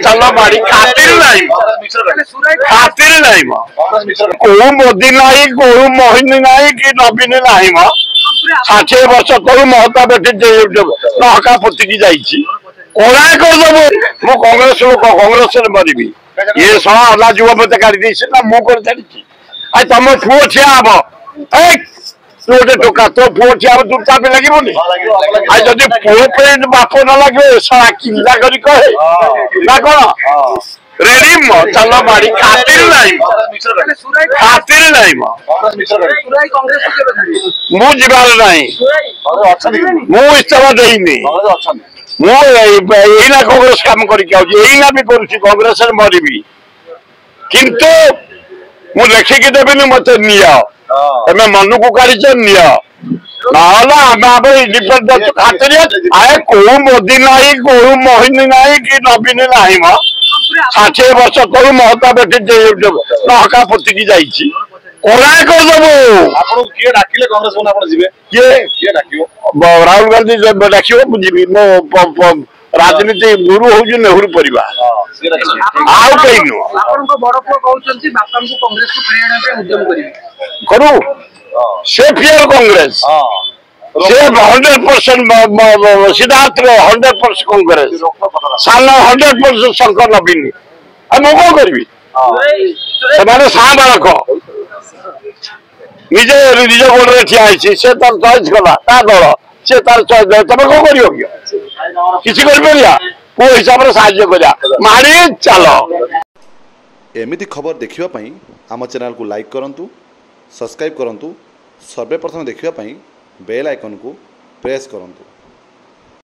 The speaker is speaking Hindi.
चल बाड़ी खातिर नहीं को मोदी नहीं को मोहिनी नहीं कि नवीन नहीं 60 वर्ष तलू महता बेटी नहका पोतिकी जाइए कड़ा करदेबू मो कांग्रेस लोक कांग्रेस मरबी ये सला जुव मत काढ़ी ना मुझे छाड़ी आई तुम पुओ ठिया हम तू गोटे टोका तो पुओ ठिया तू चापे लगे आई जदि पुओ पे बाप न लगे सला किला करी कहे ना कौन रेडी चल बाड़ी खातिर नहीं मु जीवार नहीं मु इस्तीफा देनी मुझे कांग्रेस काम करना भी करुँच कांग्रेस मरबी किंतु मु लेखिकी देवी मत निमे मन को काढ़ इंडिपेंडेंट खातिर आए को मोदी नहीं को मोहिनी नहीं कि नवीन नहीं 60 वर्ष तलू महता बेटी नहका पोतिकी जाइए कड़ा करदेबू राहुल गांधी डाक मुझे मो राजनीति गुरु हूँ नेहरू परिवार आउ कहीं करू से फियर कांग्रेस से 100% सिद्धार्थ 100% कांग्रेस सान 100% शंकर नवीन मुझे कौन करी से बालक निजे निज गोड़े ठिया से तार चॉइस कला दल से तार चॉइस तुम कौन कर किसी पुओ हिसाब से साहाଯ୍य करा मारी चल एमिति खबर देखिवाई आम चैनल को लाइक करंतु सब्सक्राइब करंतु सर्वे प्रथम देखिवाई बेल आइकन को प्रेस करंतु।